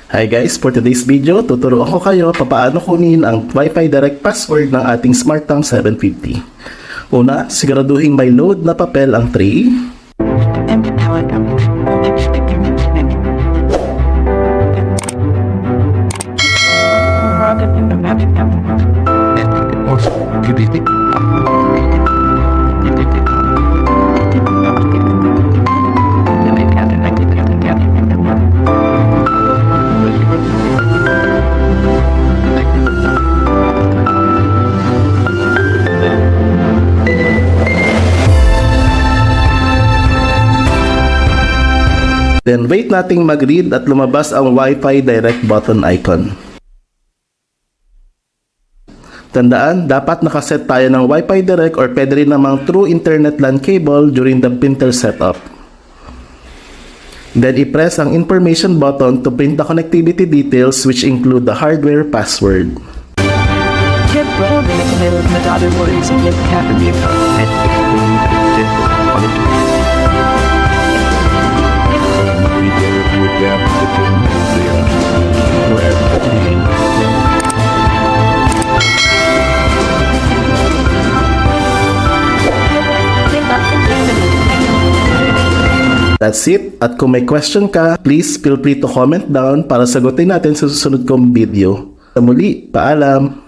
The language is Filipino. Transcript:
Hi guys, for today's video, tuturuan ko kayo paano kunin ang Wi-Fi Direct password ng ating SmartTAM 750. Una, siguraduhin may load na papel ang tray. Then wait nating mag-read at lumabas ang Wi-Fi Direct button icon. Tandaan, dapat nakaset tayo ng Wi-Fi Direct or pwede rin namang True Internet LAN cable during the printer setup. Then i-press ang information button to print the connectivity details which include the hardware password. That's it. At kung may question ka, please feel free to comment down para sagutin natin sa susunod kong video. Sa muli, paalam!